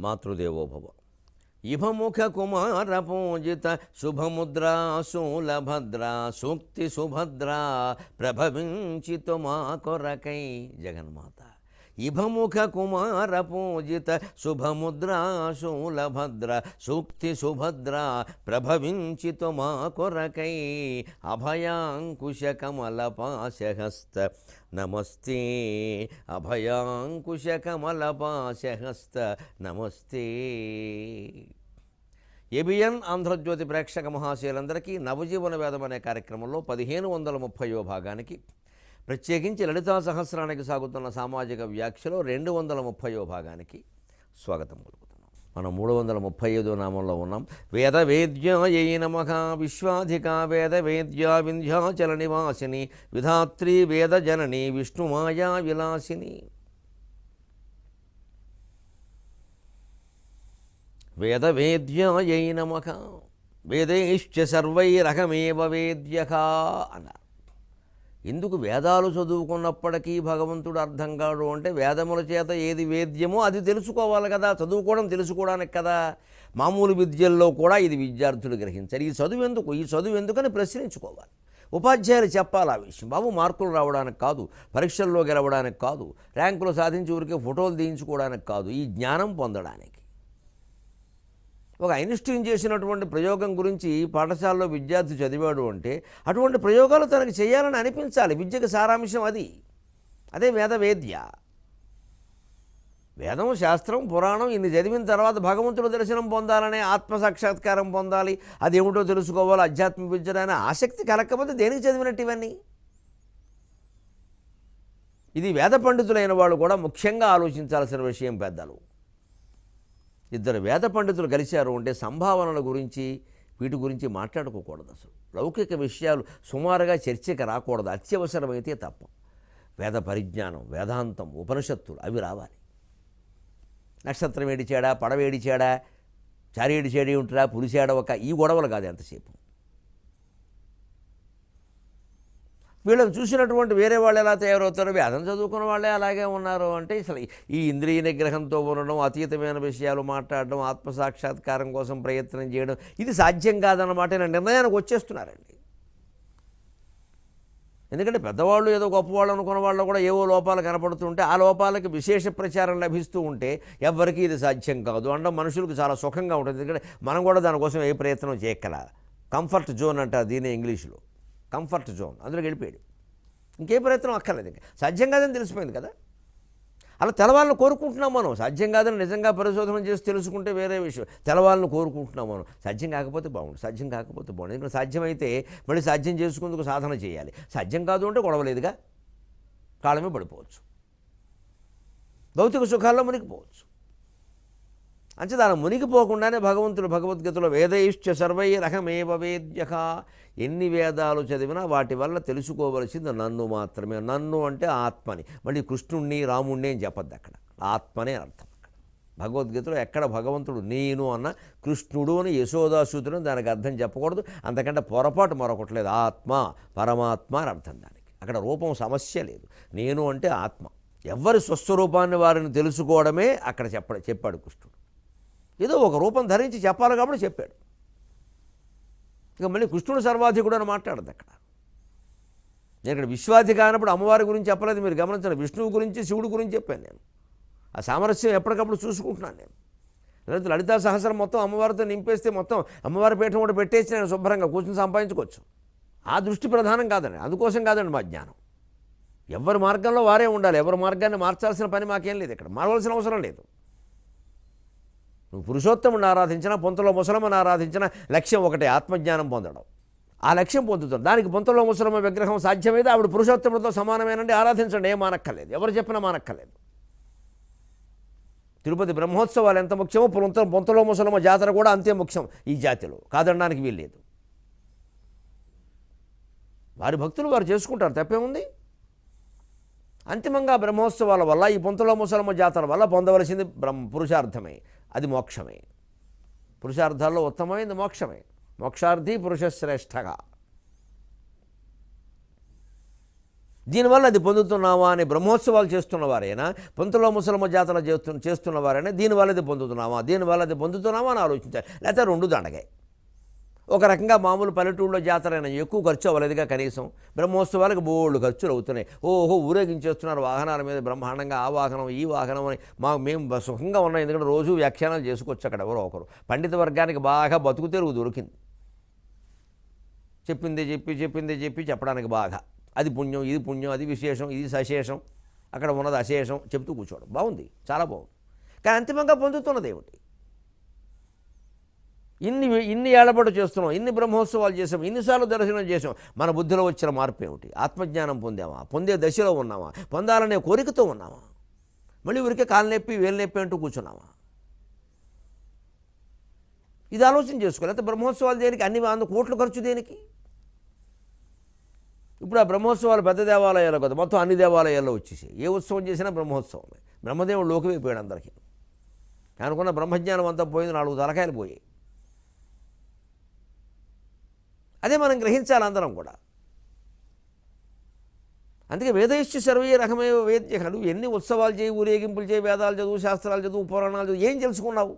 మాతృదేవోభవ. ఇభముఖ కుమార పూజిత శుభముద్రా శూలభద్రా సూక్తి సుభద్రా ప్రభవించితు మా కొరకై. జగన్మాత ఇభముఖ కుమార పూజిత శుభముద్రా శూలభద్ర సూక్తి సుభద్రా ప్రభవించితు మా కొరకై. అభయాంకుశ కమలపాశహస్త నమస్తే. అభయాంకుశ కమలపాశహస్త నమస్తే. ఏబిఎన్ ఆంధ్రజ్యోతి ప్రేక్షక మహాశయులందరికీ నవజీవన వేదం అనే కార్యక్రమంలో 1530వ భాగానికి, ప్రత్యేకించి లలితా సహస్రానికి సాగుతున్న సామాజిక వ్యాఖ్యలో 230వ భాగానికి స్వాగతం పలుకుతున్నాం. మనం 335వ నామంలో ఉన్నాం. వేద వేద్యాయై నమః. విశ్వాధికా వేద వేద్యా వింధ్యాచల నివాసిని విధాత్రి వేద జనని విష్ణుమాయా విలాసిని. వేద వేద్యాయై నమః. వేదైశ్చ సర్వైరహమేవ వేద్యః అన్నారు. ఎందుకు వేదాలు చదువుకున్నప్పటికీ భగవంతుడు అర్థం కాడు అంటే, వేదముల చేత ఏది వేద్యమో అది తెలుసుకోవాలి కదా. చదువుకోవడం తెలుసుకోవడానికి కదా. మామూలు విద్యల్లో కూడా ఇది విద్యార్థులు గ్రహించారు. ఈ చదువు ఎందుకని ప్రశ్నించుకోవాలి. ఉపాధ్యాయులు చెప్పాలి ఆ విషయం. బాబు, మార్కులు రావడానికి కాదు, పరీక్షల్లో గెలవడానికి కాదు, ర్యాంకులు సాధించి ఊరికే ఫోటోలు తీయించుకోవడానికి కాదు, ఈ జ్ఞానం పొందడానికి. ఒక ఐన్స్టీన్ చేసినటువంటి ప్రయోగం గురించి పాఠశాలలో విద్యార్థి చదివాడు అంటే, అటువంటి ప్రయోగాలు తనకు చేయాలని అనిపించాలి. విద్యకు సారాంశం అది. అదే వేద్య. వేదం, శాస్త్రం, పురాణం ఇన్ని చదివిన తర్వాత భగవంతుడు దర్శనం పొందాలనే, ఆత్మసాక్షాత్కారం పొందాలి, అదేమిటో తెలుసుకోవాలి, ఆధ్యాత్మిక విద్య అనే ఆసక్తి కలగకపోతే దేనికి చదివినట్టు ఇవన్నీ? ఇది వేద పండితులైన వాళ్ళు కూడా ముఖ్యంగా ఆలోచించాల్సిన విషయం. పెద్దలు ఇద్దరు వేద పండితులు కలిశారు అంటే సంభావనల గురించి, వీటి గురించి మాట్లాడుకోకూడదు. అసలు లౌకిక విషయాలు సుమారుగా చర్చకి రాకూడదు, అత్యవసరమైతే తప్ప. వేద పరిజ్ఞానం, వేదాంతం, ఉపనిషత్తులు అవి రావాలి. నక్షత్రం ఏడిచాడా, పడవేడిచాడా, చారేడి చేడి ఉంటాడా, పులిచాడ ఒక ఈ గొడవలు కాదు ఎంతసేపు. వీళ్ళని చూసినటువంటి వేరే వాళ్ళు ఎలా తయారవుతారో, వేదం చదువుకున్న వాళ్ళే అలాగే ఉన్నారు అంటే, అసలు ఈ ఇంద్రియ నిగ్రహంతో ఉండడం, అతీతమైన విషయాలు మాట్లాడడం, ఆత్మసాక్షాత్కారం కోసం ప్రయత్నం చేయడం, ఇది సాధ్యం కాదన్నమాట నిర్ణయానికి వచ్చేస్తున్నారండి. ఎందుకంటే పెద్దవాళ్ళు ఏదో గొప్పవాళ్ళు అనుకున్న వాళ్ళు కూడా ఏవో లోపాలు కనపడుతుంటే, ఆ లోపాలకి విశేష ప్రచారం లభిస్తూ ఉంటే ఎవరికి ఇది సాధ్యం కాదు అనడం మనుషులకు చాలా సుఖంగా ఉంటుంది. ఎందుకంటే మనం కూడా దానికోసం ఏ ప్రయత్నం చేయక్కల. కంఫర్ట్ జోన్ అంటారు దీన్ని ఇంగ్లీష్లో. కంఫర్ట్ జోన్, అందులోకి వెళ్ళిపోయాడు. ఇంకే ప్రయత్నం అక్కర్లేదు. ఇంకా సాధ్యం కాదని తెలిసిపోయింది కదా. అలా తెలవాలని కోరుకుంటున్నాం మనం. సాధ్యం కాదని నిజంగా పరిశోధన చేసి తెలుసుకుంటే వేరే విషయం. తెలవాలని కోరుకుంటున్నాం మనం. సాధ్యం కాకపోతే బాగుండు, సాధ్యం కాకపోతే బాగుండు. ఎందుకంటే సాధ్యమైతే మళ్ళీ సాధ్యం చేసుకుందుకు సాధన చేయాలి. సాధ్యం కాదు అంటే గొడవలేదుగా, కాళ్ళమే పడిపోవచ్చు, భౌతిక సుఖాల్లో మునిగిపోవచ్చు. అంటే దాని మునిగిపోకుండానే భగవంతుడు భగవద్గీతలో వేదైశ్చ సర్వైరహమేవ వేద్యః. ఎన్ని వేదాలు చదివినా వాటి వల్ల తెలుసుకోవలసింది నన్ను మాత్రమే. నన్ను అంటే ఆత్మని. మళ్ళీ కృష్ణుణ్ణి, రాముణ్ణి అని చెప్పద్దు అక్కడ. ఆత్మనే అర్థం అక్కడ. భగవద్గీతలో ఎక్కడ భగవంతుడు నేను అన్న, కృష్ణుడు అని యశోదాసూతుడు దానికి అర్థం చెప్పకూడదు. అంతకంటే పొరపాటు మరొకట్లేదు. ఆత్మ, పరమాత్మ అని అర్థం దానికి. అక్కడ రూపం సమస్య లేదు. నేను అంటే ఆత్మ. ఎవరి స్వస్వరూపాన్ని వారిని తెలుసుకోవడమే అక్కడ చెప్పాడు కృష్ణుడు. ఏదో ఒక రూపం ధరించి చెప్పాలి కాబట్టి చెప్పాడు. ఇక మళ్ళీ కృష్ణుడు సర్వాధికుడు అని మాట్లాడదు అక్కడ. నేను ఇక్కడ విశ్వాధిక అన్నప్పుడు అమ్మవారి గురించి చెప్పలేదు, మీరు గమనించండి. విష్ణువు గురించి, శివుడి గురించి చెప్పాను నేను. ఆ సామరస్యం ఎప్పటికప్పుడు చూసుకుంటున్నాను నేను. లేదా లలితా సహస్రం మొత్తం అమ్మవారితో నింపేస్తే మొత్తం అమ్మవారి పీఠం కూడా పెట్టేసి నేను శుభ్రంగా కూర్చొని సంపాదించుకోవచ్చు. ఆ దృష్టి ప్రధానం కాదండి, అందుకోసం కాదండి మా జ్ఞానం. ఎవరి మార్గంలో వారే ఉండాలి. ఎవరి మార్గాన్ని మార్చాల్సిన పని మాకేం లేదు, ఇక్కడ మారవలసిన అవసరం లేదు. నువ్వు పురుషోత్తముని ఆరాధించినా, పొంతలో ముసలమ్మని ఆరాధించినా లక్ష్యం ఒకటే, ఆత్మజ్ఞానం పొందడం. ఆ లక్ష్యం పొందుతాడు. దానికి పొంతలో ముసలమ్మ విగ్రహం సాధ్యమైతే ఆవిడ పురుషోత్తముడితో సమానమేనండి, ఆరాధించండి, ఏం మానక్కర్లేదు, ఎవరు చెప్పినా మానక్కర్లేదు. తిరుపతి బ్రహ్మోత్సవాలు ఎంత ముఖ్యమో పొంతలో ముసలమ్మ జాతర కూడా అంతే ముఖ్యం ఈ జాతిలో, కాదనడానికి వీల్లేదు. వారి భక్తులు వారు చేసుకుంటారు, తప్పేముంది. అంతిమంగా బ్రహ్మోత్సవాల వల్ల, ఈ పొంతలో ముసలమ్మ జాతర వల్ల పొందవలసింది పురుషార్థమే, అది మోక్షమే. పురుషార్థాల్లో ఉత్తమమైనది మోక్షమే. మోక్షార్థి పురుషశ్రేష్టగా. దీనివల్ల అది పొందుతున్నావా అని బ్రహ్మోత్సవాలు చేస్తున్నవారైనా, పంతుల ముసలమ్మ జాతర చేస్తున్నవారైనా దీనివల్ల అది పొందుతున్నావా, దీనివల్ల అది పొందుతున్నావా అని ఆలోచించాలి. లేకపోతే రెండు దండగాయి. ఒక రకంగా మామూలు పల్లెటూళ్ళలో జాతర అయినా ఎక్కువ ఖర్చు అవ్వలేదుగా, కనీసం బ్రహ్మోత్సవాలకు బోళ్ళు ఖర్చులు అవుతున్నాయి. ఓహో ఊరేగించేస్తున్నారు వాహనాల మీద బ్రహ్మాండంగా, ఆ వాహనం ఈ వాహనం అని. మేము సుఖంగా ఉన్నాం, ఎందుకంటే రోజు వ్యాఖ్యానాలు చేసుకోవచ్చు అక్కడ ఎవరో ఒకరు. పండిత వర్గానికి బాగా బతుకు తెరుగు దొరికింది. చెప్పిందే చెప్పి చెప్పడానికి బాగా అది పుణ్యం, ఇది పుణ్యం, అది విశేషం, ఇది సశేషం, అక్కడ ఉన్నది అశేషం చెప్తూ కూర్చోవడం బాగుంది, చాలా బాగుంది. కానీ అంతిమంగా పొందుతున్నది ఏమిటి? ఇన్ని ఏళ్లపాటు చేస్తున్నాం, ఇన్ని బ్రహ్మోత్సవాలు చేసాం, ఇన్నిసార్లు దర్శనం చేసాం, మన బుద్ధిలో వచ్చిన మార్పు ఏమిటి? ఆత్మజ్ఞానం పొందామా? పొందే దశలో ఉన్నామా? పొందాలనే కోరికతో ఉన్నామా? మళ్ళీ ఊరికే కాలు నొప్పి వేలు నొప్పి అంటూ కూర్చున్నామా? ఇది ఆలోచన చేసుకోవాలి. అయితే బ్రహ్మోత్సవాలు దేనికి? అన్ని 100 కోట్ల ఖర్చు దేనికి? ఇప్పుడు ఆ బ్రహ్మోత్సవాలు పెద్ద దేవాలయాలు కదా, మొత్తం అన్ని దేవాలయాల్లో వచ్చేసాయి. ఏ ఉత్సవం చేసినా బ్రహ్మోత్సవమే. బ్రహ్మదేవుడు లోకమైపోయాడు అందరికీ. అనుకున్న బ్రహ్మజ్ఞానం అంతా పోయింది, 4 తలకాయలు పోయాయి. అదే మనం గ్రహించాలి అందరం కూడా. అందుకే వేదయిష్టి సర్వే రకమే వేద్యకలు. ఎన్ని ఉత్సవాలు చేయి, ఊరేగింపులు చేయి, వేదాలు చదువు, శాస్త్రాలు చదువు, పురాణాలు చదువు, ఏం తెలుసుకున్నావు?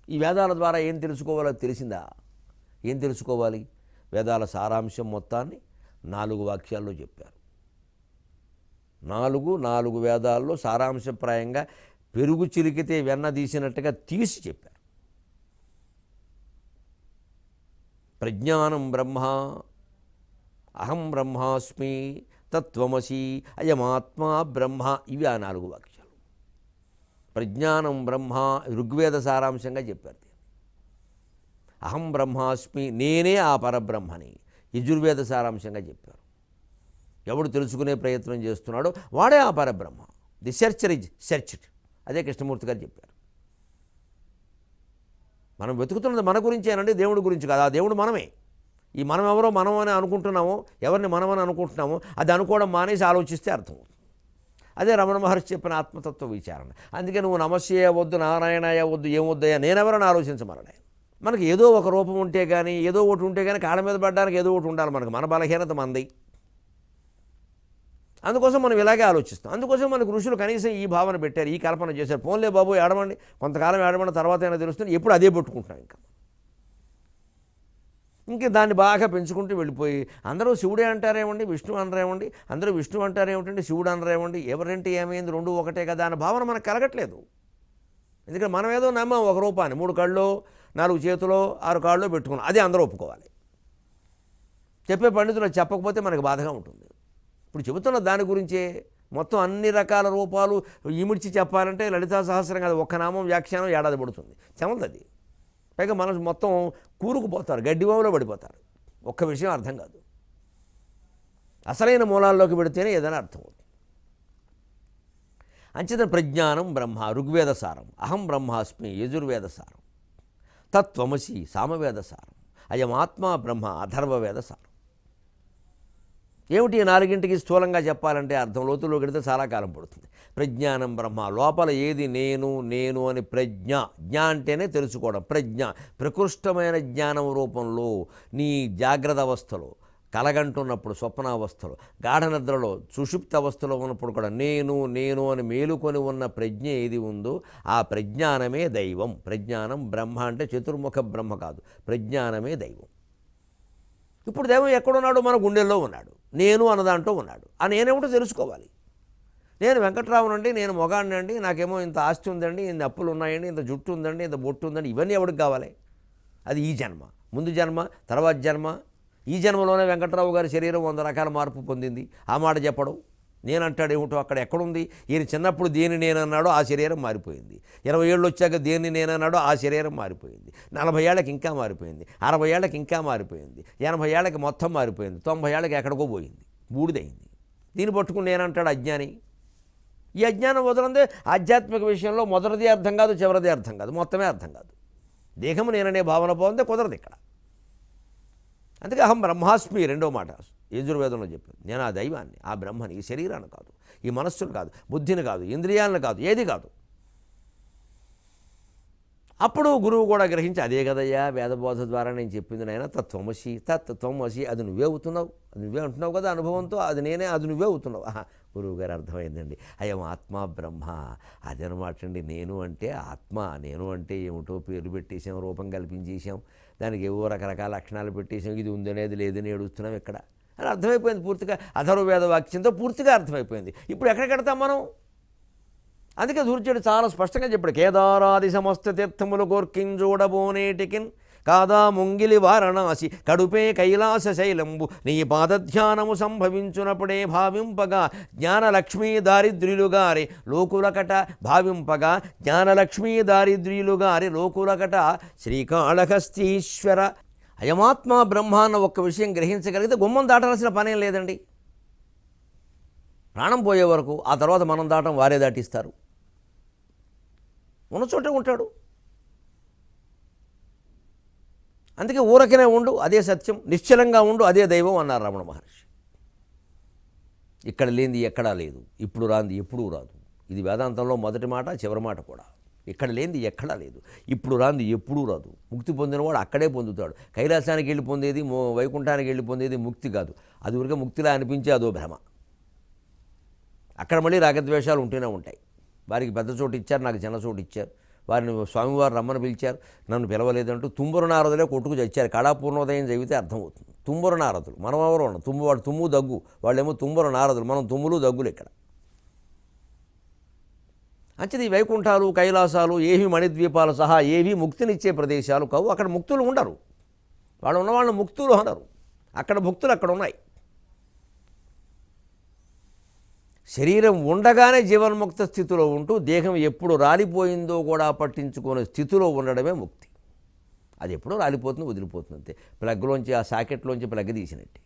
ఈ వేదాల ద్వారా ఏం తెలుసుకోవాలో తెలిసిందా? ఏం తెలుసుకోవాలి? వేదాల సారాంశం మొత్తాన్ని 4 వాక్యాల్లో చెప్పారు. 4 వేదాల్లో సారాంశప్రాయంగా పెరుగు చిలికితే వెన్న తీసినట్టుగా తీసి చెప్పారు. ప్రజ్ఞానం బ్రహ్మ, అహం బ్రహ్మాస్మి, తత్వమసి, అయమాత్మా బ్రహ్మ, ఇవి ఆ 4 వాక్యాలు. ప్రజ్ఞానం బ్రహ్మ ఋగ్వేద సారాంశంగా చెప్పారు. అహం బ్రహ్మాస్మి, నేనే ఆ పరబ్రహ్మని యజుర్వేద సారాంశంగా చెప్పారు. ఎవడు తెలుసుకునే ప్రయత్నం చేస్తున్నాడో వాడే ఆ పరబ్రహ్మ. ది సెర్చర్ ఇజ్ సెర్చ్డ్, అదే కృష్ణమూర్తి గారు చెప్పారు. మనం వెతుకుతున్నది మన గురించేనండి, దేవుడి గురించి కాదు. ఆ దేవుడు మనమే. ఈ మనం ఎవరో మనం అని అనుకుంటున్నామో, ఎవరిని మనమని అనుకుంటున్నామో అది అనుకోవడం మానేసి ఆలోచిస్తే అర్థమవుతుంది. అదే రమణ మహర్షి చెప్పిన ఆత్మతత్వ విచారణ. అందుకే నువ్వు నమస్య వద్దు, నారాయణయ్య వద్దు, ఏమొద్దయ్యా, నేనెవరని ఆలోచించమన్నాడు. మనకి ఏదో ఒక రూపం ఉంటే కానీ, ఏదో ఒకటి ఉంటే కానీ, కాళ్ళ మీద పడడానికి ఏదో ఒకటి ఉండాలి మనకు. మన బలహీనత మంది. అందుకోసం మనం ఇలాగే ఆలోచిస్తాం. అందుకోసం మనకు ఋషులు కనీసం ఈ భావన పెట్టారు, ఈ కల్పన చేశారు. పోన్లే బాబు ఏడవండి, కొంతకాలం ఏడవండి, తర్వాత అయినా తెలుస్తుంది. ఎప్పుడు అదే పెట్టుకుంటున్నాం. ఇంక దాన్ని బాగా పెంచుకుంటూ వెళ్ళిపోయి అందరూ శివుడే అంటారేమండి, విష్ణు అనరేమండి, అందరూ విష్ణు అంటారేమిటండి, శివుడు అనరేమండి, ఎవరంటే ఏమైంది, 2 ఒకటే కదా అన్న భావన మనకు కలగట్లేదు. ఎందుకంటే మనం ఏదో నమ్మాం ఒక రూపాన్ని, 3 కళ్ళు 4 చేతులు 6 కాళ్ళు పెట్టుకున్నాం, అదే అందరూ ఒప్పుకోవాలి. చెప్పే పండితులు చెప్పకపోతే మనకు బాధగా ఉంటుంది. ఇప్పుడు చెబుతున్న దాని గురించే మొత్తం అన్ని రకాల రూపాలు ఇమిడ్చి చెప్పాలంటే లలితా సహస్రం కాదు, ఒక్క నామం వ్యాఖ్యానం ఏడాది పడుతుంది. చెమలది. పైగా మనం మొత్తం కూరుకుపోతారు, గడ్డివాములో పడిపోతారు. ఒక్క విషయం అర్థం కాదు. అసలైన మూలాల్లోకి పెడితేనే ఏదైనా అర్థమవుతుంది. అంచేత ప్రజ్ఞానం బ్రహ్మ ఋగ్వేద సారం, అహం బ్రహ్మాస్మి యజుర్వేద సారం, తత్వమసి సామవేద సారం, అయమాత్మా బ్రహ్మ అథర్వవేద సారం. ఏమిటి 4ంటికి స్థూలంగా చెప్పాలంటే అర్థం లోతుల్లో గడితే చాలా కాలం పడుతుంది. ప్రజ్ఞానం బ్రహ్మ, లోపల ఏది నేను నేను అని ప్రజ్ఞ. జ్ఞ అంటేనే తెలుసుకోవడం. ప్రజ్ఞ ప్రకృష్టమైన జ్ఞానం రూపంలో నీ జాగ్రత్త అవస్థలో, కలగంటున్నప్పుడు స్వప్నావస్థలో, గాఢ నిద్రలో, సుషుప్త అవస్థలో ఉన్నప్పుడు కూడా నేను నేను అని మేలుకొని ఉన్న ప్రజ్ఞ ఏది ఉందో ఆ ప్రజ్ఞానమే దైవం. ప్రజ్ఞానం బ్రహ్మ అంటే చతుర్ముఖ బ్రహ్మ కాదు, ప్రజ్ఞానమే దైవం. ఇప్పుడు దైవం ఎక్కడున్నాడు? మన గుండెల్లో ఉన్నాడు. నేను అన్నదాంట్లో ఉన్నాడు. ఆ నేనేమిటో తెలుసుకోవాలి. నేను వెంకట్రావునండి, నేను మొగాడినండి, నాకేమో ఇంత ఆస్తి ఉందండి, ఇన్ని అప్పులు ఉన్నాయండి, ఇంత జుట్టు ఉందండి, ఇంత బొట్టు ఉందండి, ఇవన్నీ ఎవరికి కావాలి? అది ఈ జన్మ, ముందు జన్మ, తర్వాత జన్మ. ఈ జన్మలోనే వెంకట్రావు గారి శరీరం 100 రకాల మార్పు పొందింది. ఆ మాట చెప్పడం నేనంటాడు ఏమిటో. అక్కడ ఎక్కడుంది? ఈయన చిన్నప్పుడు దేని నేనన్నాడో ఆ శరీరం మారిపోయింది. 20 ఏళ్ళు వచ్చాక దేన్ని నేనన్నాడో ఆ శరీరం మారిపోయింది. 40 ఏళ్ళకి ఇంకా మారిపోయింది. 60 ఏళ్ళకి ఇంకా మారిపోయింది. 80 ఏళ్ళకి మొత్తం మారిపోయింది. 90 ఏళ్ళకి ఎక్కడికో పోయింది, బూడిదైంది. దీన్ని పట్టుకుని నేనంటాడు అజ్ఞాని. ఈ అజ్ఞానం వదలందే ఆధ్యాత్మిక విషయంలో మొదటిది అర్థం కాదు, చివరిది అర్థం కాదు, మొత్తమే అర్థం కాదు. దేహము నేననే భావన పోందే కుదరదు ఇక్కడ. అందుకే అహం బ్రహ్మాస్మి రెండో మాట యజుర్వేదంలో చెప్పాను. నేను ఆ దైవాన్ని, ఆ బ్రహ్మని, ఈ శరీరాన్ని కాదు, ఈ మనస్సును కాదు, బుద్ధిని కాదు, ఇంద్రియాలను కాదు, ఏది కాదు. అప్పుడు గురువు కూడా గ్రహించి అదే కదయ్యా వేదబోధ ద్వారా నేను చెప్పింది నాయన తత్వమసి అది నువ్వే అవుతున్నావు, అది నువ్వే అంటున్నావు కదా అనుభవంతో, అది నేనే, అది నువ్వే అవుతున్నావు. గురువు గారు అర్థమైందండి. అయం ఆత్మ బ్రహ్మ, అదనమాట అండి. నేను అంటే ఆత్మ, నేను అంటే ఏమిటో పేర్లు పెట్టేసాం, రూపం కల్పించేసాం, దానికి ఏవో రకరకాల లక్షణాలు పెట్టేసాం, ఇది ఉందనేది లేదని ఏడుస్తున్నాం ఇక్కడ అని అర్థమైపోయింది పూర్తిగా. అథర్వవేద వాక్యంతో పూర్తిగా అర్థమైపోయింది. ఇప్పుడు ఎక్కడికెడతాం మనం? అందుకే సూర్యుడు చాలా స్పష్టంగా చెప్పాడు, కేదారాది సమస్త తీర్థములు కోర్కింజూడబోనేటికిన్ కాదా ముంగిలి వారణాసి కడుపే కైలాస శైలంబు నీ పాదధ్యానము సంభవించునప్పుడే భావింపగా జ్ఞానలక్ష్మీ దారిద్ర్యులుగారి లోకులకట భావింపగా జ్ఞానలక్ష్మీ దారిద్ర్యులుగారి లోకులకట శ్రీకాళహస్తీశ్వర. అయమాత్మ బ్రహ్మ అన్న ఒక్క విషయం గ్రహించగలిగితే గుమ్మం దాటాల్సిన పనేం లేదండి. ప్రాణం పోయే వరకు, ఆ తర్వాత మనం దాటం వారే దాటిస్తారు. ఉన్న చోటే ఉంటాడు. అందుకే ఊరకనే ఉండు అదే సత్యం, నిశ్చలంగా ఉండు అదే దైవం అన్నారు రమణ మహర్షి. ఇక్కడ లేనిది ఎక్కడా లేదు, ఇప్పుడు రాంది ఎప్పుడూ రాదు. ఇది వేదాంతంలో మొదటి మాట, చివరి మాట కూడా. ఇక్కడ లేనిది ఎక్కడా లేదు, ఇప్పుడు రాంది ఎప్పుడూ రాదు. ముక్తి పొందినవాడు అక్కడే పొందుతాడు. కైలాసానికి వెళ్ళి పొందేది, వైకుంఠానికి వెళ్ళి పొందేది ముక్తి కాదు. అది ఊరికే ముక్తిలా అనిపించే అదో భ్రమ. అక్కడ మళ్ళీ రాగద్వేషాలు ఉంటూనే ఉంటాయి. వారికి పెద్ద చోటు ఇచ్చారు, నాకు చిన్న చోటు ఇచ్చారు. వారిని స్వామివారు రమ్మని పిలిచారు, నన్ను పిలవలేదంటూ తుంబురు నారదులే కొట్టుకు చచ్చారు. కళాపూర్ణోదయం చదివితే అర్థమవుతుంది. తుంబురు నారదులు, మనం ఎవరు ఉన్నాం, వాడు తుమ్ము దగ్గు, వాళ్ళేమో తుంబురు నారదులు, మనం తుమ్ములు దగ్గులు. ఇక్కడ అంచేది వైకుంఠాలు, కైలాసాలు ఏవి మణిద్వీపాలు సహా ఏవి ముక్తినిచ్చే ప్రదేశాలు కావు. అక్కడ ముక్తులు ఉండరు, వాళ్ళు ఉన్నవాళ్ళు ముక్తులు అనరు. అక్కడ భుక్తులు అక్కడ ఉన్నాయి. శరీరం ఉండగానే జీవన్ముక్త స్థితిలో ఉంటూ దేహం ఎప్పుడు రాలిపోయిందో కూడా పట్టించుకునే స్థితిలో ఉండడమే ముక్తి. అది ఎప్పుడో రాలిపోతుంది, వదిలిపోతుంది అంతే. ప్లగ్లోంచి, ఆ సాకెట్లోంచి ప్లగ్ తీసినట్టే.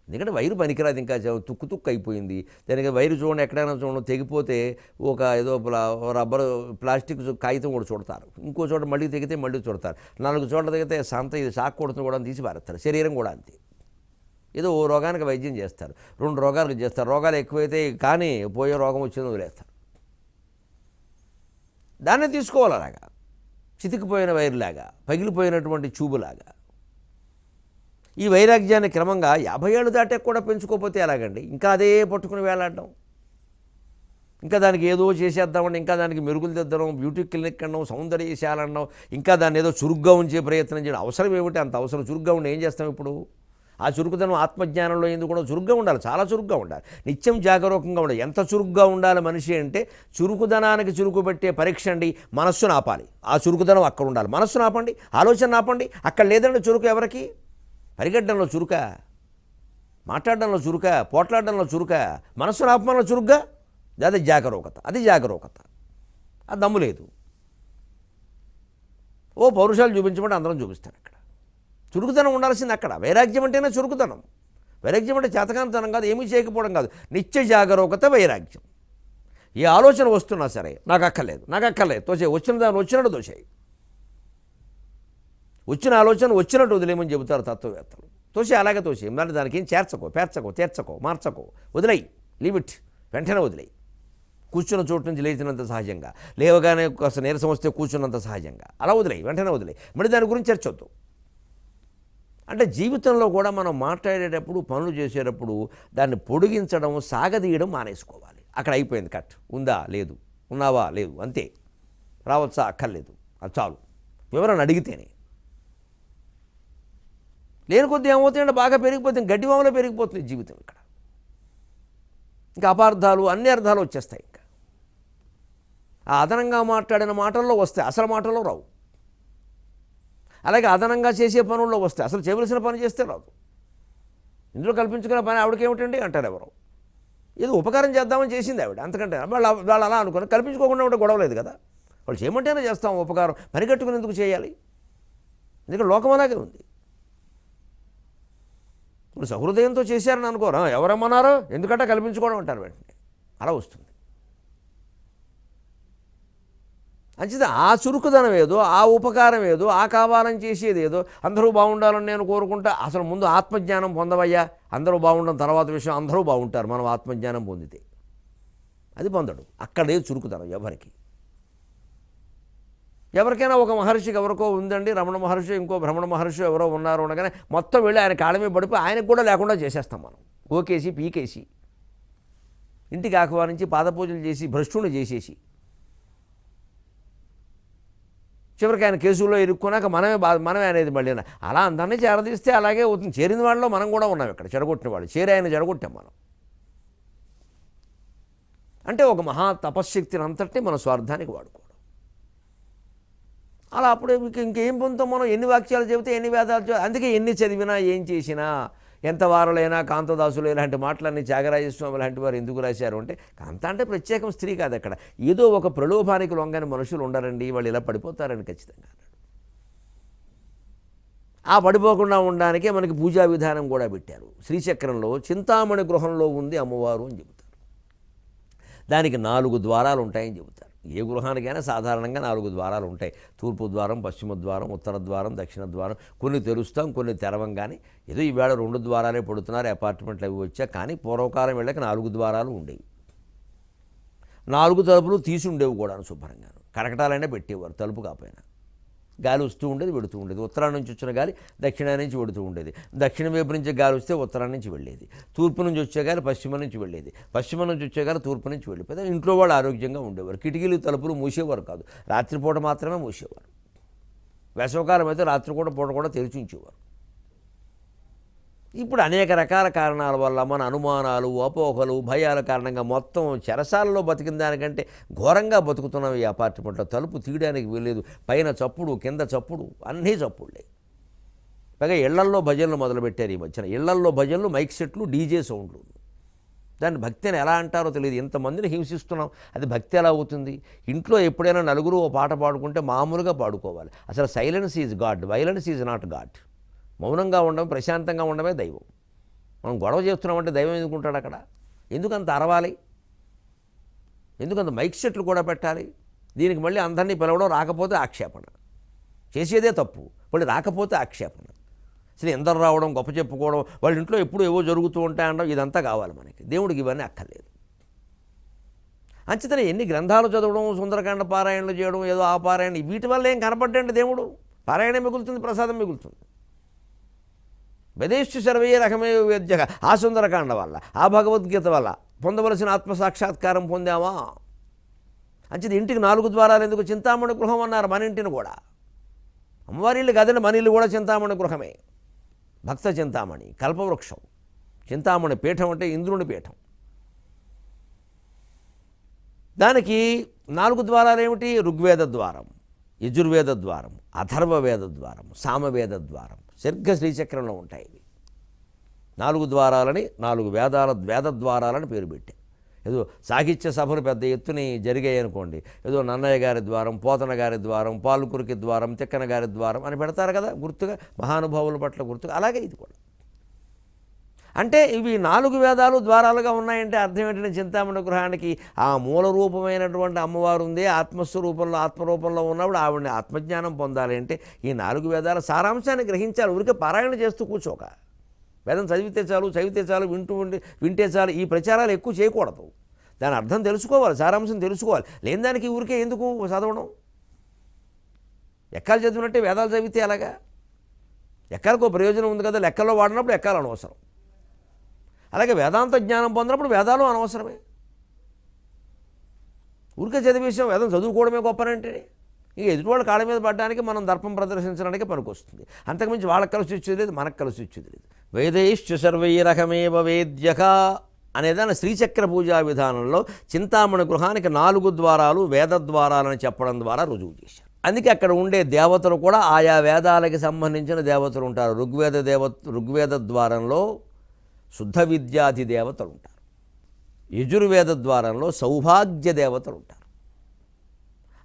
ఎందుకంటే వైరు పనికిరాదు, ఇంకా తుక్కు అయిపోయింది. దానికి వైరు చూడండి, ఎక్కడైనా చూడండి తెగిపోతే ఒక ఏదో రబ్బరు ప్లాస్టిక్ కాగితం కూడా చూడతారు, ఇంకో చోట మళ్ళీ తెగితే మళ్ళీ చూడతారు, 4 చోట్ల తెగితే సంత ఇది షాక్ కొడుతుంది కూడా తీసి పారేస్తారు. శరీరం కూడా అంతే. ఏదో ఓ రోగానికి వైద్యం చేస్తారు, 2 రోగాలకు చేస్తారు. రోగాలు ఎక్కువైతే కానీ పోయే రోగం వచ్చిందో వదిలేస్తారు. దాన్ని తీసుకోవాలి అలాగా, చితికిపోయిన వైరులాగా, పగిలిపోయినటువంటి ట్యూబులాగా. ఈ వైరాగ్యాన్ని క్రమంగా 50 ఏళ్ళు దాటే కూడా పెంచుకోకపోతే ఎలాగండి? ఇంకా అదే పట్టుకుని వేలాడడం, ఇంకా దానికి ఏదో చేసేద్దామండి, ఇంకా దానికి మెరుగులు తెద్దడం, బ్యూటీ క్లినిక్ అనడం, సౌందర్యశాల అనడం, ఇంకా దాన్ని ఏదో చురుగ్గా ఉంచే ప్రయత్నం చేయడం. అవసరం ఏమిటి అంత అవసరం? చురుగ్గా ఉండి ఏం చేస్తాం ఇప్పుడు? ఆ చురుకుదనం ఆత్మజ్ఞానంలో ఎందుకు కూడా చురుగ్గా ఉండాలి, చాలా చురుగ్గా ఉండాలి, నిత్యం జాగరూకంగా ఉండాలి. ఎంత చురుగ్గా ఉండాలి మనిషి అంటే, చురుకుదనానికి చురుకు పెట్టే పరీక్ష అండి. మనస్సును ఆపాలి, ఆ చురుకుదనం అక్కడ ఉండాలి. మనస్సును ఆపండి, ఆలోచన ఆపండి. అక్కడ లేదండి చురుకు ఎవరికి? పరిగెట్టడంలో చురుక, మాట్లాడడంలో చురుక, పోట్లాడడంలో చురుక, మనస్సును ఆపడంలో చురుగ్గా, అది జాగరూకత. అది జాగరూకత. అది దమ్ము లేదు. ఓ పౌరుషాలు చూపించమంటే అందరం చూపిస్తారు. అక్కడ చురుకుదనం ఉండాల్సింది. అక్కడ వైరాగ్యం అంటేనే చురుకుదనం. వైరాగ్యం అంటే చేతకాంతనం కాదు, ఏమీ చేయకపోవడం కాదు, నిత్య జాగరూకత వైరాగ్యం. ఏ ఆలోచన వస్తున్నా సరే నాకు అక్కర్లేదు తోసే, వచ్చిన దాన్ని వచ్చినట్టు తోసేయి. వచ్చిన ఆలోచన వచ్చినట్టు వదిలేమని చెబుతారు తత్వవేత్తలు. తోసి అలాగే తోసేయి, మరి దానికి ఏం చేర్చకో, మార్చకో, వదిలేయి, లిమిట్, వెంటనే వదిలేయి. కూర్చున్న చోటు నుంచి లేచినంత సహజంగా, లేవగానే కాస్త నీరసం వస్తే కూర్చున్నంత సహజంగా అలా వదిలేయి, వెంటనే వదిలేయి. మరి దాని గురించి చర్చొద్దు. అంటే జీవితంలో కూడా మనం మాట్లాడేటప్పుడు, పనులు చేసేటప్పుడు దాన్ని పొడిగించడం, సాగదీయడం మానేసుకోవాలి. అక్కడ అయిపోయింది, కట్. ఉందా? లేదు. ఉన్నావా? లేదు. అంతే. రావచ్చా? అక్కర్లేదు. అది చాలు. వివరణ అడిగితేనే. లేని కొద్ది ఏమవుతుందంటే బాగా పెరిగిపోతుంది, గడ్డివామలో పెరిగిపోతుంది జీవితం. ఇక్కడ ఇంకా అపార్థాలు, అన్ని అర్థాలు వచ్చేస్తాయి. ఇంకా ఆ అదనంగా మాట్లాడిన మాటల్లో వస్తాయి, అసలు మాటల్లో రావు. అలాగే అదనంగా చేసే పనుల్లో వస్తాయి, అసలు చేయవలసిన పని చేస్తే రాదు. ఇందులో కల్పించుకునే పని ఆవిడకేమిటండి అంటారు ఎవరో. ఏదో ఉపకారం చేద్దామని చేసింది ఆవిడ, అంతకంటే వాళ్ళు అలా అనుకుని కల్పించుకోకుండా ఉంటే గొడవ లేదు కదా. వాళ్ళు చేయమంటేనే చేస్తాం ఉపకారం, పని కట్టుకుని ఎందుకు చేయాలి? ఎందుకంటే లోకం అలాగే ఉంది. ఇప్పుడు సహృదయంతో చేశారని అనుకోరా, ఎవరమ్మన్నారో, ఎందుకంటే కల్పించుకోవడం అంటారు వెంటనే. అలా వస్తుంది. అంచేది ఆ చురుకుదనం ఏదో, ఆ ఉపకారం ఏదో, ఆ కావాలని చేసేది ఏదో, అందరూ బాగుండాలని నేను కోరుకుంటా. అసలు ముందు ఆత్మజ్ఞానం పొందవయ్యా, అందరూ బాగుండడం తర్వాత విషయం. అందరూ బాగుంటారు మనం ఆత్మజ్ఞానం పొందితే. అది పొందడు. అక్కడే చురుకుదనం ఎవరికి. ఎవరికైనా ఒక మహర్షికి ఎవరికో ఉందండి, రమణ మహర్షి ఇంకో భ్రమణ మహర్షి ఎవరో ఉన్నారు అనగానే మొత్తం వెళ్ళి ఆయన కాళ్ళ మీద పడిపోయి ఆయనకు కూడా లేకుండా చేసేస్తాం మనం. ఓకేసి పీకేసి ఇంటికి ఆహ్వానించి పాదపూజలు చేసి భ్రష్టుని చేసేసి చివరికి ఆయన కేసుల్లో ఇరుక్కున్నాక మనమే అనేది మళ్ళీ అలా అందరినీ చేరదీస్తే అలాగే అవుతుంది. చేరిన వాళ్ళలో మనం కూడా ఉన్నాం, ఇక్కడ చెడగొట్టిన వాళ్ళు చేరి ఆయన చెడగొట్టాం మనం. అంటే ఒక మహా తపశ్శక్తిని అంతటినీ మన స్వార్థానికి వాడుకోవడం. అలా అప్పుడే ఇంకేం పొందుతాం మనం, ఎన్ని వాక్యాలు చెబితే ఎన్ని వేదాలు అందుకే ఎన్ని చదివినా ఏం చేసినా ఎంత వారులైనా కాంతదాసులు ఇలాంటి మాటలన్నీ త్యాగరాజస్వామి లాంటి వారు ఎందుకు రాశారు అంటే, కాంత అంటే ప్రత్యేకం స్త్రీ కాదు, అక్కడ ఏదో ఒక ప్రలోభానికి లొంగని మనుషులు ఉండరండి, వాళ్ళు ఇలా పడిపోతారని ఖచ్చితంగా. ఆ పడిపోకుండా ఉండడానికే మనకి పూజా విధానం కూడా పెట్టారు. శ్రీచక్రంలో చింతామణి గృహంలో ఉంది అమ్మవారు అని చెబుతారు. దానికి 4 ద్వారాలు ఉంటాయని చెబుతారు. ఏ గృహానికైనా సాధారణంగా 4 ద్వారాలు ఉంటాయి. తూర్పు ద్వారం, పశ్చిమ ద్వారం, ఉత్తర ద్వారం, దక్షిణ ద్వారం. కొన్ని తెరుస్తాం, కొన్ని తెరవం. కానీ ఏదో ఈవేళ 2 ద్వారాలే పడుతున్నారు, అపార్ట్మెంట్లు అవి వచ్చా. కానీ పూర్వకాలం వెళ్ళక 4 ద్వారాలు ఉండేవి. 4 తలుపులు తీసి ఉండేవి కూడా శుభ్రంగా. కటకటాలైనా పెట్టేవారు తలుపు కాకపోయినా. గాలి వస్తూ ఉండేది, వెడుతూ ఉండేది. ఉత్తరాన్ని నుంచి వచ్చిన గాలి దక్షిణాన్ని నుంచి వెడుతూ ఉండేది. దక్షిణ వైపు నుంచి గాలి వస్తే ఉత్తరాన్ని నుంచి వెళ్ళేది. తూర్పు నుంచి వచ్చే గాలి పశ్చిమ నుంచి వెళ్ళేది. పశ్చిమ నుంచి వచ్చే గాలి తూర్పు నుంచి వెళ్ళిపోతే ఇంట్లో వాళ్ళు ఆరోగ్యంగా ఉండేవారు. కిటికీలు తలుపులు మూసేవారు కాదు, రాత్రిపూట మాత్రమే మూసేవారు. వేసవకాలం అయితే రాత్రిపూట పూట కూడా తెరిచి ఉంచేవారు. ఇప్పుడు అనేక రకాల కారణాల వల్ల మన అనుమానాలు, అపోహలు, భయాల కారణంగా మొత్తం చెరసాలలో బతికిన దానికంటే ఘోరంగా బతుకుతున్నాం. ఈ అపార్ట్మెంట్లో తలుపు తీయడానికి వీల్లేదు. పైన చప్పుడు, కింద చప్పుడు, అన్నీ చప్పుడులే. పైగా ఇళ్లల్లో భజనలు మొదలుపెట్టారు ఈ మధ్యన. ఇళ్లల్లో భజనలు, మైక్ సెట్లు, డీజే సౌండ్లు. దాన్ని భక్తి అని ఎలా అంటారో తెలియదు. ఇంతమందిని హింసిస్తున్నాం, అది భక్తి ఎలా అవుతుంది? ఇంట్లో ఎప్పుడైనా నలుగురు ఓ పాట పాడుకుంటే మామూలుగా పాడుకోవాలి. అసలు silence is God, violence is not God. మౌనంగా ఉండడం, ప్రశాంతంగా ఉండడమే దైవం. మనం గొడవ చేస్తున్నామంటే దైవం ఎందుకుంటాడు అక్కడ? ఎందుకంత అరవాలి? ఎందుకంత మైక్ సెట్లు కూడా పెట్టాలి? దీనికి మళ్ళీ అందరినీ పిలవడం, రాకపోతే ఆక్షేపణ. చేసేదే తప్పు, మళ్ళీ రాకపోతే ఆక్షేపణ. అసలు ఎందరు రావడం, గొప్ప చెప్పుకోవడం, వాళ్ళ ఇంట్లో ఎప్పుడు ఏవో జరుగుతూ ఉంటాయనడం, ఇదంతా కావాలి మనకి. దేవుడికి ఇవన్నీ అక్కర్లేదు. అంచేతనే ఎన్ని గ్రంథాలు చదవడం, సుందరకాండ పారాయణలు చేయడం, ఏదో ఆ పారాయణ, వీటి వల్ల ఏం కనపడ్డండి దేవుడు? పారాయణం మిగులుతుంది, ప్రసాదం మిగులుతుంది. వేదేశ్వ సర్వే రకమే వేద్యగా, ఆ సుందరకాండ వల్ల, ఆ భగవద్గీత వల్ల పొందవలసిన ఆత్మసాక్షాత్కారం పొందామా? అంచేది ఇంటికి 4 ద్వారాలు ఎందుకు? చింతామణి గృహం అన్నారు. మన ఇంటిని కూడా, అమ్మవారి ఇల్లు కదండి, మన ఇల్లు కూడా చింతామణి గృహమే. భక్త చింతామణి, కల్పవృక్షం. చింతామణి పీఠం అంటే ఇంద్రుని పీఠం. దానికి 4 ద్వారాలు ఏమిటి? ఋగ్వేద ద్వారం, యజుర్వేద ద్వారం, అథర్వవేద ద్వారం, సామవేద ద్వారం. సరిగ్గా శ్రీచక్రంలో ఉంటాయి ఇవి. 4 ద్వారాలని, 4 వేద ద్వారాలని పేరు పెట్టారు. ఏదో సాహిత్య సభలు పెద్ద ఎత్తుని జరిగాయి అనుకోండి, ఏదో నన్నయ్య గారి ద్వారం, పోతన గారి ద్వారం, పాలుకురికి ద్వారం, తిక్కన గారి ద్వారం అని పెడతారు కదా గుర్తుగా, మహానుభావుల పట్ల గుర్తుగా. అలాగే ఇది కూడా. అంటే ఇవి 4 వేదాలు ద్వారాలుగా ఉన్నాయంటే అర్థం ఏంటంటే, చింతామణి గృహానికి ఆ మూల రూపమైనటువంటి అమ్మవారు ఉంది. ఆత్మస్వరూపంలో, ఆత్మరూపంలో ఉన్నప్పుడు ఆవిడని ఆత్మజ్ఞానం పొందాలి అంటే ఈ 4 వేదాల సారాంశాన్ని గ్రహించాలి. ఊరికే పారాయణ చేస్తూ కూర్చోక, వేదం చదివితే చాలు, వింటే చాలు, ఈ ప్రచారాలు ఎక్కువ చేయకూడదు. దాని అర్థం తెలుసుకోవాలి, సారాంశం తెలుసుకోవాలి. లేని దానికి ఊరికే ఎందుకు చదవడం? ఎక్కాలు చదివినట్టే వేదాలు చదివితే అలాగా? ఎక్కాలకు ప్రయోజనం ఉంది కదా, లెక్కల్లో వాడినప్పుడు ఎక్కాలు అనవసరం. అలాగే వేదాంత జ్ఞానం పొందినప్పుడు వేదాలు అనవసరమే. ఊరికే చదివేసాం, వేదం చదువుకోవడమే గొప్పనంటే ఇక ఎదుటివాళ్ళ కాళ్ళ మీద పడడానికి మనం దర్పం ప్రదర్శించడానికి పనికొస్తుంది. అంతకుమించి వాళ్ళకి కలిసి వచ్చేది లేదు, మనకు కలిసి వచ్చేది లేదు. వేదైశ్చ సర్వైరహమేవ వేద్యక అనేదాన్ని శ్రీచక్ర పూజా విధానంలో చింతామణి గృహానికి 4 ద్వారాలు వేద ద్వారాలని చెప్పడం ద్వారా రుజువు చేశారు. అందుకే అక్కడ ఉండే దేవతలు కూడా ఆయా వేదాలకి సంబంధించిన దేవతలు ఉంటారు. ఋగ్వేద ద్వారంలో శుద్ధ విద్యాధి దేవతలు ఉంటారు. యజుర్వేద ద్వారంలో సౌభాగ్య దేవతలు ఉంటారు.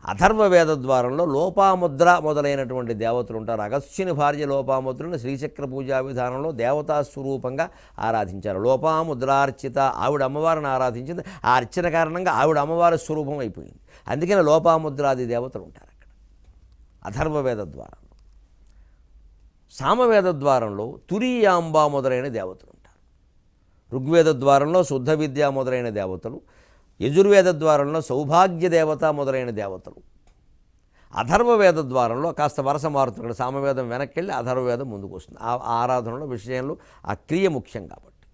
అథర్వవేద ద్వారంలో లోపాముద్ర మొదలైనటువంటి దేవతలు ఉంటారు. అగస్త్యుని భార్య లోపాముద్రను శ్రీచక్ర పూజా విధానంలో దేవతా స్వరూపంగా ఆరాధించారు. లోపాముద్రార్చిత, ఆవిడ అమ్మవారిని ఆరాధించింది. ఆ అర్చన కారణంగా ఆవిడ అమ్మవారి స్వరూపం అయిపోయింది. అందుకని లోపాముద్రాది దేవతలు ఉంటారు అక్కడ అథర్వవేద ద్వారంలో. సామవేద ద్వారంలో తురీయాంబ మొదలైన దేవతలు ఉంటారు. ఋగ్వేద ద్వారంలో శుద్ధ విద్య మొదలైన దేవతలు, యజుర్వేద ద్వారంలో సౌభాగ్య దేవత మొదలైన దేవతలు, అథర్వవేద ద్వారంలో కాస్త వరస మారుతుంది. ఇక్కడ సామవేదం వెనక్కి వెళ్ళి అథర్వవేదం ముందుకు వస్తుంది. ఆ ఆరాధనలో విషయంలో ఆ క్రియ ముఖ్యం కాబట్టి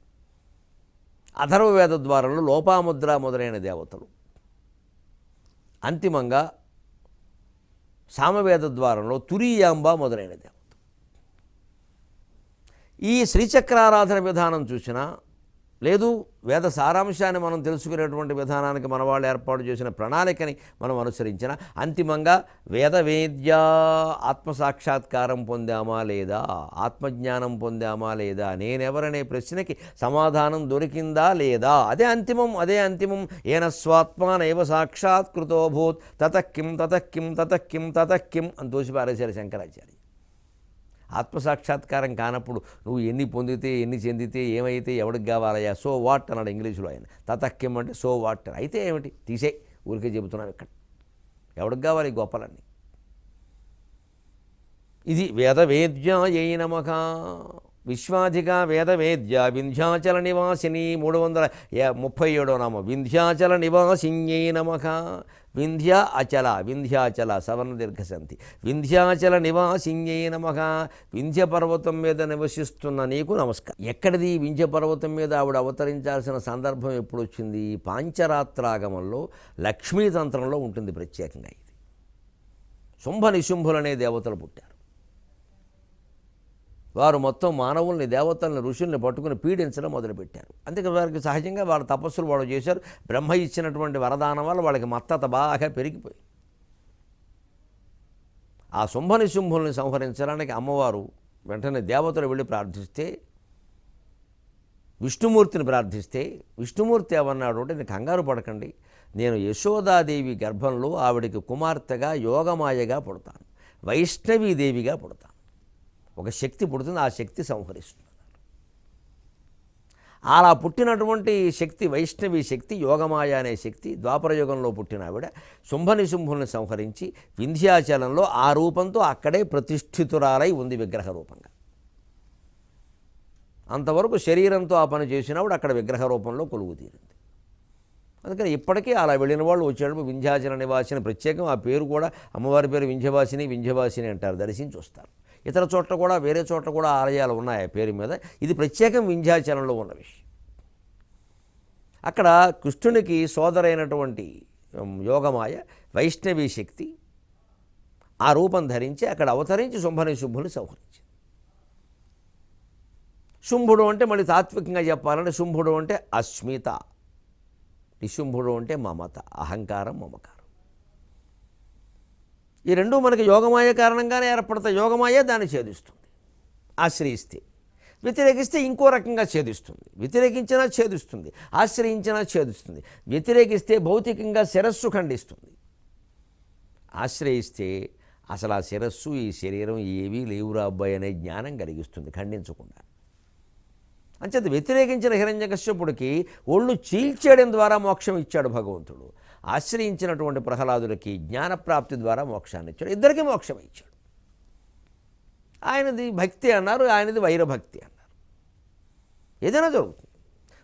అథర్వవేద ద్వారంలో లోపాముద్ర మొదలైన దేవతలు, అంతిమంగా సామవేద ద్వారంలో తురీయాంబ మొదలైన దేవతలు. ఈ శ్రీచక్రారాధన విధానం చూసినా లేదు, వేద సారాంశాన్ని మనం తెలుసుకునేటువంటి విధానానికి మన వాళ్ళు ఏర్పాటు చేసిన ప్రణాళికని మనం అనుసరించిన అంతిమంగా వేదవేద్య ఆత్మసాక్షాత్కారం పొందామా లేదా, ఆత్మజ్ఞానం పొందామా లేదా, నేనెవరనే ప్రశ్నకి సమాధానం దొరికిందా లేదా, అదే అంతిమం. ఏన స్వాత్మానైవ సాక్షాత్కృతోభూత్ తతక్కిం తతక్కిం తతక్కిం తతక్కిం అని తోసిపారేశారు శంకరాచార్య. ఆత్మసాక్షాత్కారం కానప్పుడు నువ్వు ఎన్ని పొందితే ఎన్ని చెందితే ఏమైతే ఎవడికి కావాలయ్యా, సో వాట్ అన్నాడు ఇంగ్లీషులో ఆయన. తతక్కిం అంటే సో వాట్, అయితే ఏమిటి తీసే, ఊరికే చెబుతున్నాం ఇక్కడ, ఎవడికి కావాలి గొప్పలన్నీ. ఇది వేదవేద్యాయై నమః. విశ్వాధిక వేదవేద్య వింధ్యాచల నివాసిని 337వ నామం వింధ్యాచల నివాసిన్యై నమః. వింధ్యాచల సవర్ణ దీర్ఘసంధి. వింధ్యాచల నివాసిన్యై నమః. వింధ్య పర్వతం మీద నివసిస్తున్న నీకు నమస్కారం. ఎక్కడిది వింధ్య పర్వతం మీద ఆవిడ అవతరించాల్సిన సందర్భం ఎప్పుడు వచ్చింది? పాంచరాత్రాగమంలో లక్ష్మీతంత్రంలో ఉంటుంది ప్రత్యేకంగా. ఇది శుంభ నిశుంభులనే దేవతలు పుట్టారు. వారు మొత్తం మానవుల్ని, దేవతల్ని, ఋషుల్ని పట్టుకుని పీడించడం మొదలుపెట్టారు. అందుకే వారికి సహజంగా వాళ్ళ తపస్సులు వాళ్ళు చేశారు. బ్రహ్మ ఇచ్చినటువంటి వరదానం వల్ల వాళ్ళకి మత్తత బాగా పెరిగిపోయి ఆ శుంభనిశుంభుల్ని సంహరించడానికి అమ్మవారు వెంటనే దేవతలు వెళ్ళి ప్రార్థిస్తే, విష్ణుమూర్తిని ప్రార్థిస్తే, విష్ణుమూర్తి ఏమన్నాడు అంటే, నేను కంగారు పడకండి, నేను యశోదాదేవి గర్భంలో ఆవిడికి కుమార్తెగా యోగమాయగా పుడతాను, వైష్ణవీదేవిగా పుడతాను. ఒక శక్తి పుడుతుంది, ఆ శక్తి సంహరిస్తుంది. అలా పుట్టినటువంటి శక్తి వైష్ణవి శక్తి, యోగమాయ అనే శక్తి ద్వాపరయుగంలో పుట్టిన ఆవిడ శుంభనిశుంభుల్ని సంహరించి వింధ్యాచలంలో ఆ రూపంతో అక్కడే ప్రతిష్ఠితురాలై ఉంది విగ్రహ రూపంగా. అంతవరకు శరీరంతో ఆ పని చేసినప్పుడు అక్కడ విగ్రహ రూపంలో కొలువు తీరింది. అందుకని ఇప్పటికీ అలా వెళ్ళిన వాళ్ళు వచ్చేటప్పుడు వింధ్యాచల నివాసిని ప్రత్యేకం, ఆ పేరు కూడా అమ్మవారి పేరు వింధ్యవాసిని అంటారు, దర్శించి వస్తారు. ఇతర చోట్ల కూడా, వేరే చోట్ల కూడా ఆలయాలు ఉన్నాయి ఆ పేరు మీద. ఇది ప్రత్యేకం వింధ్యాచలంలో ఉన్న విషయం. అక్కడ కృష్ణునికి సోదరైనటువంటి యోగమాయ వైష్ణవీ శక్తి ఆ రూపం ధరించి అక్కడ అవతరించి శుంభుని సంహరించి. శుంభుడు అంటే మళ్ళీ తాత్వికంగా చెప్పాలంటే శుంభుడు అంటే అస్మిత, నిశుంభుడు అంటే మమత, అహంకారం, మమకారం. ఈ రెండూ మనకి యోగమాయ కారణంగానే ఏర్పడతాయి. యోగమాయ దాన్ని ఛేదిస్తుంది ఆశ్రయిస్తే, వ్యతిరేకిస్తే ఇంకో రకంగా ఛేదిస్తుంది. వ్యతిరేకించినా ఛేదిస్తుంది, ఆశ్రయించినా ఛేదిస్తుంది. వ్యతిరేకిస్తే భౌతికంగా శిరస్సు ఖండిస్తుంది, ఆశ్రయిస్తే అసలు ఆ శిరస్సు, ఈ శరీరం ఏవీ లేవురా అబ్బాయి అనే జ్ఞానం కలిగిస్తుంది ఖండించకుండా. అంచేత వ్యతిరేకించిన హిరణ్యకశ్యపుడికి ఒళ్ళు చీల్చేయడం ద్వారా మోక్షం ఇచ్చాడు భగవంతుడు. ఆశ్రయించినటువంటి ప్రహ్లాదుడికి జ్ఞానప్రాప్తి ద్వారా మోక్షాన్ని ఇచ్చాడు. ఇద్దరికీ మోక్షం ఇచ్చాడు. ఆయనది భక్తి అన్నారు, ఆయనది వైరభక్తి అన్నారు. ఏదైనా జరుగుతుంది.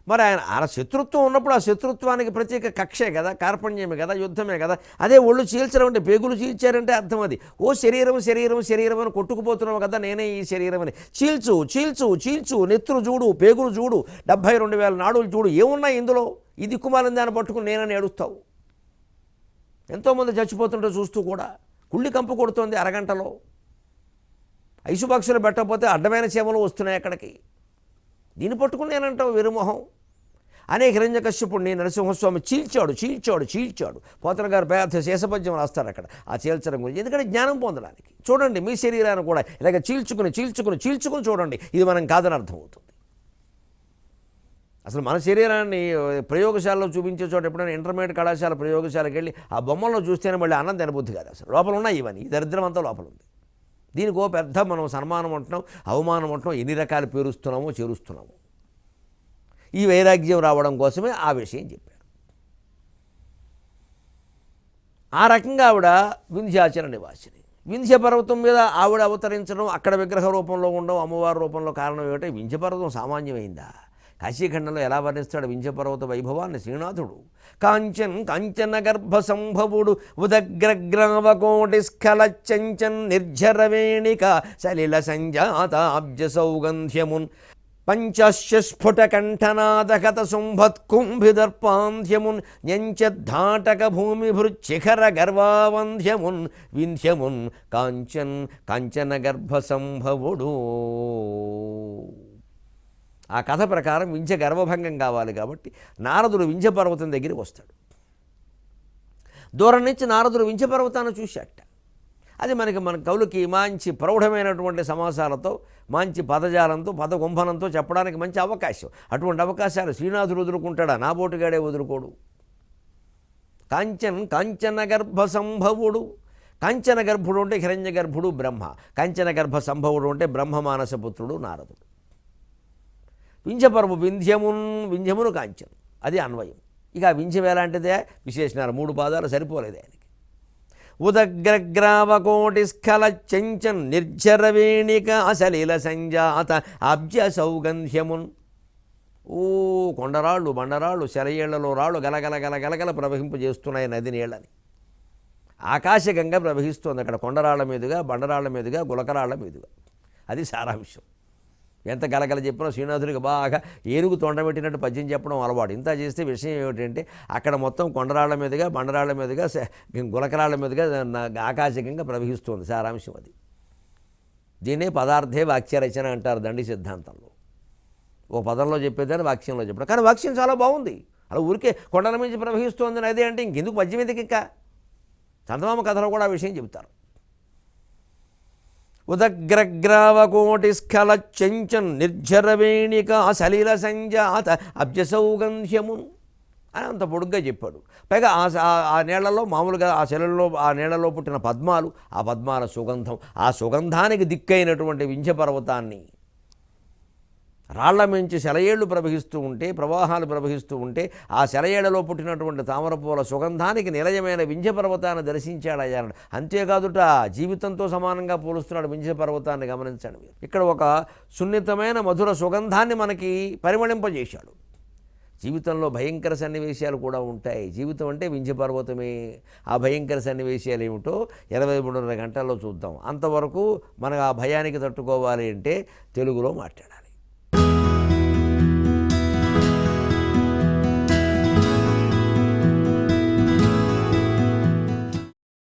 మరి ఆయన శత్రుత్వం ఉన్నప్పుడు ఆ శత్రుత్వానికి ప్రత్యేక కక్షే కదా, కార్పణ్యమే కదా, యుద్ధమే కదా. అదే ఒళ్ళు చీల్చడం అంటే, పేగులు చీల్చారంటే అర్థం అది. ఓ శరీరం శరీరం శరీరం అని కొట్టుకుపోతున్నావు కదా, నేనే ఈ శరీరం అని. చీల్చు చీల్చు చీల్చు, నెత్తులు చూడు, పేగులు చూడు, 72,000 నాడులు చూడు, ఏమున్నాయి ఇందులో? ఈ దిక్కుమాలిన దాన్ని పట్టుకుని నేనని ఏడుస్తావు. ఎంతోమంది చచ్చిపోతుంటే చూస్తూ కూడా కుళ్ళి కంపు కొడుతోంది అరగంటలో. ఐసుపక్షులు పెట్టకపోతే అడ్డమైన చీమలు వస్తున్నాయి అక్కడికి. దీన్ని పట్టుకుని నేనంటావు విరుమోహం అనే హిరణ్యకశ్యపుడిని నరసింహస్వామి చీల్చాడు. పోతన గారు పెద్ద శేషపద్యం రాస్తారు అక్కడ ఆ చీల్చడం గురించి. ఎందుకంటే జ్ఞానం పొందడానికి. చూడండి మీ శరీరాన్ని కూడా ఇలాగ చీల్చుకుని చూడండి, ఇది మనం కాదని అర్థమవుతుంది. అసలు మన శరీరాన్ని ప్రయోగశాలలో చూపించే చోట ఎప్పుడైనా ఇంటర్మీడియట్ కళాశాల ప్రయోగశాలకు వెళ్ళి ఆ బొమ్మల్లో చూస్తేనే మళ్ళీ అన్నం తినబుద్ధి కాదు. అసలు లోపల ఉన్నాయి ఇవన్నీ, ఈ దరిద్రం అంతా లోపల ఉంది. దీనికో పెద్ద మనం సన్మానం అంటున్నాం, అవమానం అంటున్నాం, ఎన్ని రకాలు పేరుస్తున్నామో చేరుస్తున్నాము. ఈ వైరాగ్యం రావడం కోసమే ఆ విషయం చెప్పారు. ఆ రకంగా ఆవిడ వింధ్యాచల నివాసిని. వింధ్య పర్వతం మీద ఆవిడ అవతరించడం, అక్కడ విగ్రహ రూపంలో ఉండడం, అమ్మవారి రూపంలో కారణం ఏమిటంటే వింధ్య పర్వతం సామాన్యమైందా? కాశీఖండంలో ఎలా వర్ణిస్తాడు వింధ్యపర్వత వైభవాన్ని శ్రీనాథుడు. కాంచన్ కాంచన గర్భ సంభవుడు ఉదగ్రగ్రావకోటి స్ఖల చంచన్ నిర్జరవేణిక సలిల సంజాతాబ్జ సౌగంధ్యమున్ పంచస్ఫుట కంఠనాదకత శుంభత్కుంభిదర్పాంధ్యమున్ న్యంచద్ధాటక భూమిభృచ్చిఖర గర్వావంధ్యమున్ వింధ్యమున్ కాంచన్ కాంచన గర్భ సంభవుడు. ఆ కథ ప్రకారం వింధ్య గర్వభంగం కావాలి కాబట్టి నారదుడు వింధ్య పర్వతం దగ్గరికి వస్తాడు. దూరం నుంచి నారదుడు వింధ్య పర్వతాన్ని చూశాట. అది మన కవులకి మంచి ప్రౌఢమైనటువంటి సమాసాలతో మంచి పదజాలంతో పదగుంభనంతో చెప్పడానికి మంచి అవకాశం. అటువంటి అవకాశాలు శ్రీనాథుడు వదులుకుంటాడా? నా బోటుగాడే వదులుకోడు. కాంచన్ కాంచన గర్భ సంభవుడు. కాంచన గర్భుడు అంటే హిరణ్య గర్భుడు బ్రహ్మ, కాంచన గర్భ సంభవుడు అంటే బ్రహ్మ మానసపుత్రుడు నారదుడు. వింధ్యమును కాంచను అది అన్వయం. ఇక వింధ్యం ఎలాంటిదే? విశేషణాలు 3 పాదాలు సరిపోలేదు ఆయనకి. ఉదగ్రగ్రావకోటి స్ఖల చంచన్ నిర్జరవేణిక అసలీల సంజాత అబ్జ సౌగంధ్యమున్. కొండరాళ్ళు బండరాళ్ళు శరయేళ్లలో రాళ్ళు గలగల గలగల ప్రవహింపజేస్తున్నాయి నది నీళ్ళని. ఆకాశగంగా ప్రవహిస్తోంది అక్కడ కొండరాళ్ల మీదుగా, బండరాళ్ల మీదుగా, గులకరాళ్ల మీదుగా. అది సారాంశం. ఎంత గలగల చెప్పినా శ్రీనాథుడికి బాగా ఏనుగు తొండబెట్టినట్టు పద్యం చెప్పడం అలవాటు. ఇంత చేస్తే విషయం ఏమిటంటే అక్కడ మొత్తం కొండరాళ్ల మీదుగా, బండరాళ్ల మీదుగా, గులకరాళ్ల మీదుగా ఆకాశకంగా ప్రవహిస్తుంది. సారాంశం అది. దీన్నే పదార్థే వాక్యరచన అంటారు దండి సిద్ధాంతంలో. ఓ పదంలో చెప్పేదాన్ని వాక్యంలో చెప్పడం. కానీ వాక్యం చాలా బాగుంది. అలా ఊరికే కొండల నుంచి ప్రవహిస్తోంది నది అంటే ఇంకెందుకు పద్యం ఎందుకు? ఇంకా చందమామ కథలో కూడా ఆ విషయం చెబుతారు. ఉదగ్రగ్రావకోటి స్ఖల చంచన్ నిర్జరవేణిక సలిల సంజాత అబ్జ సౌగంధ్యమున్ అని అంత పొడుగ్గా చెప్పాడు. పైగా ఆ నీళ్లలో మామూలుగా ఆ శిలలో ఆ నీళ్లలో పుట్టిన పద్మాలు, ఆ పద్మాల సుగంధం, ఆ సుగంధానికి దిక్కైనటువంటి వింధ్య పర్వతాన్ని రాళ్ల మించి శలయేళ్లు ప్రవహిస్తూ ఉంటే, ప్రవాహాలు ప్రవహిస్తూ ఉంటే ఆ శలయేళ్లలో పుట్టినటువంటి తామరపూల సుగంధానికి నిలయమైన వింధ్య పర్వతాన్ని దర్శించాడయ్యా. అంతేకాదుట జీవితంతో సమానంగా పోలుస్తున్నాడు వింధ్య పర్వతాన్ని. గమనించండి మీరు. ఇక్కడ ఒక సున్నితమైన మధుర సుగంధాన్ని మనకి పరిమళింపజేశాడు. జీవితంలో భయంకర సన్నివేశాలు కూడా ఉంటాయి. జీవితం అంటే వింధ్య పర్వతమే. ఆ భయంకర సన్నివేశాలు ఏమిటో 23.5 గంటల్లో చూద్దాం. అంతవరకు మనకు ఆ భయానికి తట్టుకోవాలి అంటే తెలుగులో మాట్లాడాలి.